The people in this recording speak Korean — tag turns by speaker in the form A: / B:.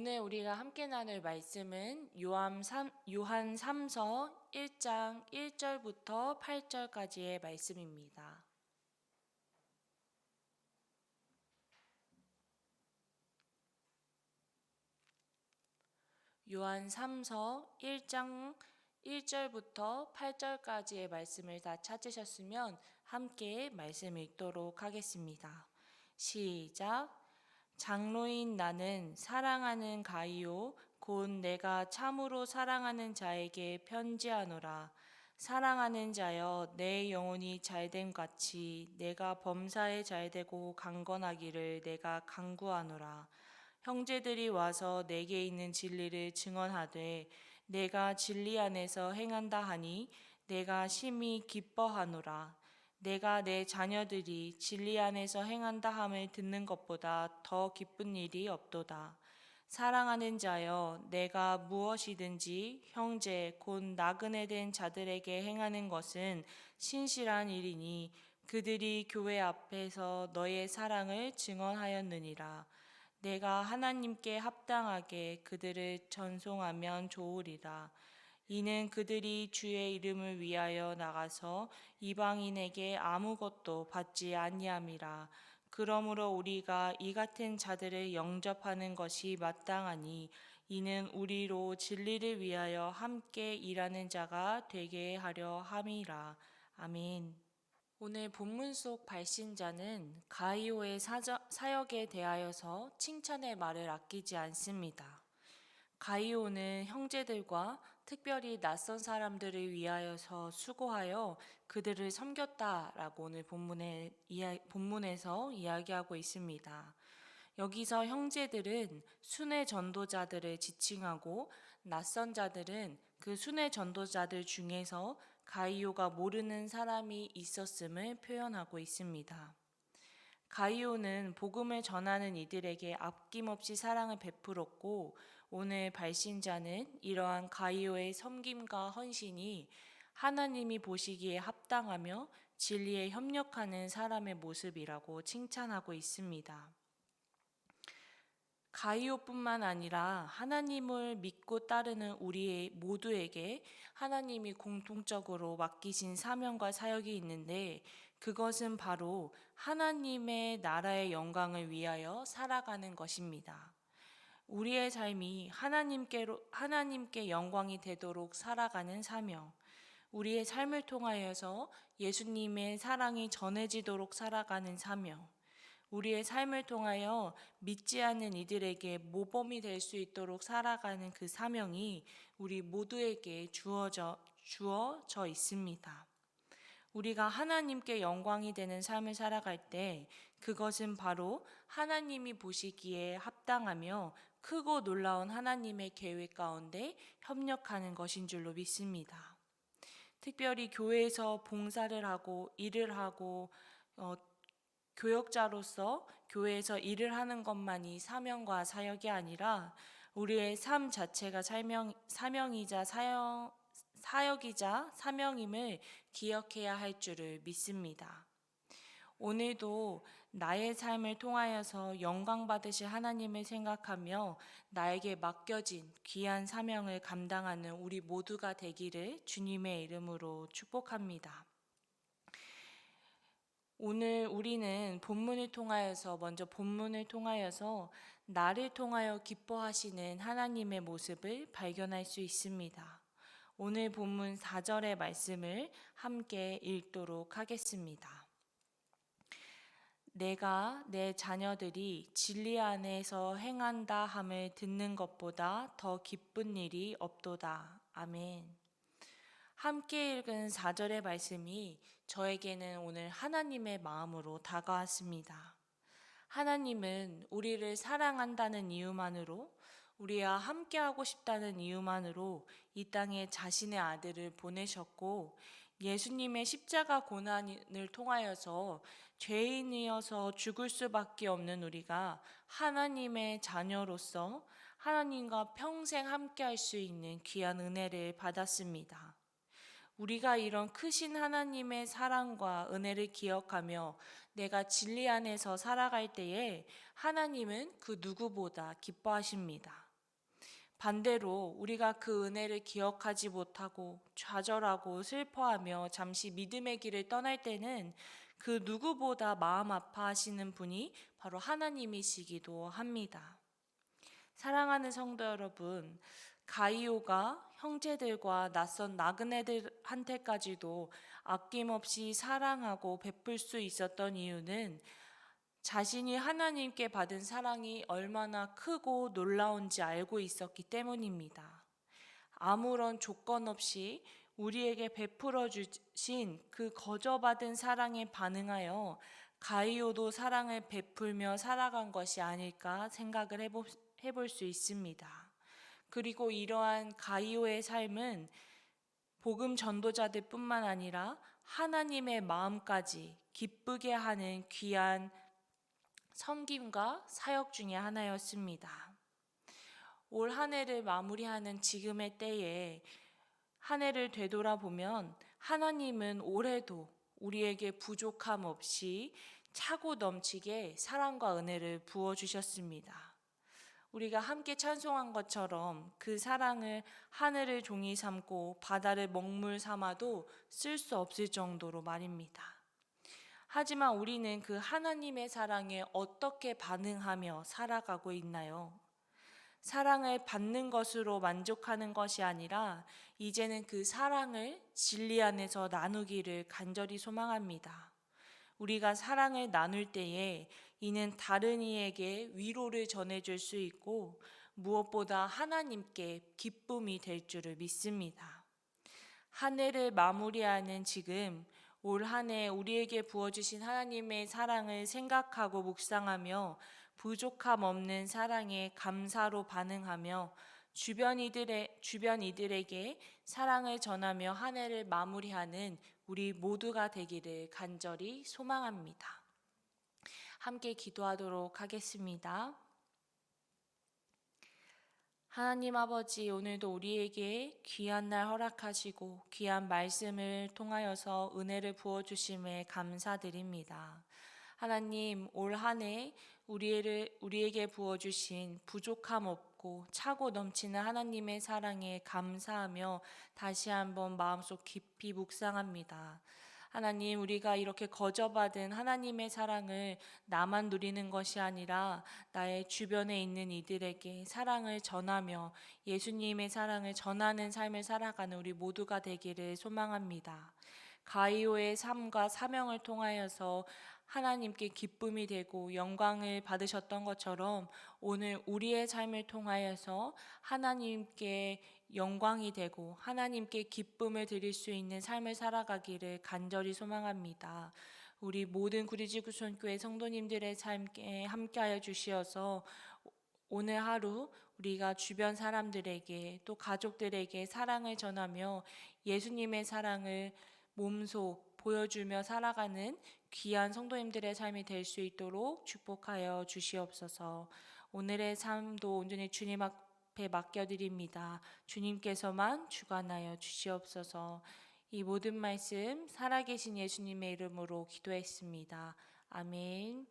A: 오늘 우리가 함께 나눌 말씀은 요한 3서 1장 1절부터 8절까지의 말씀입니다. 요한 3서 1장 1절부터 8절까지의 말씀을 다 찾으셨으면 함께 말씀 읽도록 하겠습니다. 시작. 장로인 나는 사랑하는 가이오 곧 내가 참으로 사랑하는 자에게 편지하노라. 사랑하는 자여 내 영혼이 잘됨 같이 내가 범사에 잘되고 강건하기를 내가 간구하노라. 형제들이 와서 내게 있는 진리를 증언하되 내가 진리 안에서 행한다 하니 내가 심히 기뻐하노라. 내가 내 자녀들이 진리 안에서 행한다 함을 듣는 것보다 더 기쁜 일이 없도다. 사랑하는 자여 내가 무엇이든지 형제 곧 나그네 된 자들에게 행하는 것은 신실한 일이니 그들이 교회 앞에서 너의 사랑을 증언하였느니라. 내가 하나님께 합당하게 그들을 전송하면 좋으리라. 이는 그들이 주의 이름을 위하여 나가서 이방인에게 아무것도 받지 아니함이라. 그러므로 우리가 이 같은 자들을 영접하는 것이 마땅하니 이는 우리로 진리를 위하여 함께 일하는 자가 되게 하려 함이라. 아멘. 오늘 본문 속 발신자는 가이오의 사역에 대하여서 칭찬의 말을 아끼지 않습니다. 가이오는 형제들과 특별히 낯선 사람들을 위하여서 수고하여 그들을 섬겼다라고 오늘 본문에서 이야기하고 있습니다. 여기서 형제들은 순회 전도자들을 지칭하고 낯선 자들은 그 순회 전도자들 중에서 가이오가 모르는 사람이 있었음을 표현하고 있습니다. 가이오는 복음을 전하는 이들에게 아낌없이 사랑을 베풀었고 오늘 발신자는 이러한 가이오의 섬김과 헌신이 하나님이 보시기에 합당하며 진리에 협력하는 사람의 모습이라고 칭찬하고 있습니다. 가이오뿐만 아니라 하나님을 믿고 따르는 우리 모두에게 하나님이 공통적으로 맡기신 사명과 사역이 있는데 그것은 바로 하나님의 나라의 영광을 위하여 살아가는 것입니다. 우리의 삶이 하나님께 영광이 되도록 살아가는 사명, 우리의 삶을 통하여서 예수님의 사랑이 전해지도록 살아가는 사명, 우리의 삶을 통하여 믿지 않는 이들에게 모범이 될 수 있도록 살아가는 그 사명이 우리 모두에게 주어져 있습니다. 우리가 하나님께 영광이 되는 삶을 살아갈 때 그것은 바로 하나님이 보시기에 합당하며 크고 놀라운 하나님의 계획 가운데 협력하는 것인 줄로 믿습니다. 특별히 교회에서 봉사를 하고 일을 하고 교역자로서 교회에서 일을 하는 것만이 사명과 사역이 아니라 우리의 삶 자체가 사명이자 사역이자 사명임을 기억해야 할 줄을 믿습니다. 오늘도 나의 삶을 통하여서 영광 받으실 하나님을 생각하며 나에게 맡겨진 귀한 사명을 감당하는 우리 모두가 되기를 주님의 이름으로 축복합니다. 오늘 우리는 먼저 본문을 통하여서 나를 통하여 기뻐하시는 하나님의 모습을 발견할 수 있습니다. 오늘 본문 4절의 말씀을 함께 읽도록 하겠습니다. 내가 내 자녀들이 진리 안에서 행한다 함을 듣는 것보다 더 기쁜 일이 없도다. 아멘. 함께 읽은 4절의 말씀이 저에게는 오늘 하나님의 마음으로 다가왔습니다. 하나님은 우리를 사랑한다는 이유만으로, 우리와 함께하고 싶다는 이유만으로 이 땅에 자신의 아들을 보내셨고 예수님의 십자가 고난을 통하여서 죄인이어서 죽을 수밖에 없는 우리가 하나님의 자녀로서 하나님과 평생 함께할 수 있는 귀한 은혜를 받았습니다. 우리가 이런 크신 하나님의 사랑과 은혜를 기억하며 내가 진리 안에서 살아갈 때에 하나님은 그 누구보다 기뻐하십니다. 반대로 우리가 그 은혜를 기억하지 못하고 좌절하고 슬퍼하며 잠시 믿음의 길을 떠날 때는 그 누구보다 마음 아파하시는 분이 바로 하나님이시기도 합니다. 사랑하는 성도 여러분, 가이오가 형제들과 낯선 나그네들한테까지도 아낌없이 사랑하고 베풀 수 있었던 이유는 자신이 하나님께 받은 사랑이 얼마나 크고 놀라운지 알고 있었기 때문입니다. 아무런 조건 없이 우리에게 베풀어 주신 그 거저받은 사랑에 반응하여 가이오도 사랑을 베풀며 살아간 것이 아닐까 생각을 해볼 수 있습니다. 그리고 이러한 가이오의 삶은 복음 전도자들 뿐만 아니라 하나님의 마음까지 기쁘게 하는 귀한 섬김과 사역 중의 하나였습니다. 올 한 해를 마무리하는 지금의 때에 한 해를 되돌아보면 하나님은 올해도 우리에게 부족함 없이 차고 넘치게 사랑과 은혜를 부어주셨습니다. 우리가 함께 찬송한 것처럼 그 사랑을 하늘을 종이 삼고 바다를 먹물 삼아도 쓸 수 없을 정도로 말입니다. 하지만 우리는 그 하나님의 사랑에 어떻게 반응하며 살아가고 있나요? 사랑을 받는 것으로 만족하는 것이 아니라 이제는 그 사랑을 진리 안에서 나누기를 간절히 소망합니다. 우리가 사랑을 나눌 때에 이는 다른 이에게 위로를 전해줄 수 있고 무엇보다 하나님께 기쁨이 될 줄을 믿습니다. 한 해를 마무리하는 지금 올 한 해 우리에게 부어주신 하나님의 사랑을 생각하고 묵상하며 부족함 없는 사랑에 감사로 반응하며 주변 이들에게 사랑을 전하며 한 해를 마무리하는 우리 모두가 되기를 간절히 소망합니다. 함께 기도하도록 하겠습니다. 하나님 아버지, 오늘도 우리에게 귀한 날 허락하시고 귀한 말씀을 통하여서 은혜를 부어주심에 감사드립니다. 하나님, 올 한 해 우리에게 부어주신 부족함 없고 차고 넘치는 하나님의 사랑에 감사하며 다시 한번 마음속 깊이 묵상합니다. 하나님, 우리가 이렇게 거저받은 하나님의 사랑을 나만 누리는 것이 아니라 나의 주변에 있는 이들에게 사랑을 전하며 예수님의 사랑을 전하는 삶을 살아가는 우리 모두가 되기를 소망합니다. 가이오의 삶과 사명을 통하여서 하나님께 기쁨이 되고 영광을 받으셨던 것처럼 오늘 우리의 삶을 통하여서 하나님께 영광이 되고 하나님께 기쁨을 드릴 수 있는 삶을 살아가기를 간절히 소망합니다. 우리 모든 구리지구촌교회 성도님들의 삶에 함께하여 주시어서 오늘 하루 우리가 주변 사람들에게 또 가족들에게 사랑을 전하며 예수님의 사랑을 몸소 보여주며 살아가는 귀한 성도님들의 삶이 될 수 있도록 축복하여 주시옵소서. 오늘의 삶도 온전히 주님 앞에 맡겨드립니다. 주님께서만 주관하여 주시옵소서. 이 모든 말씀 살아계신 예수님의 이름으로 기도했습니다. 아멘.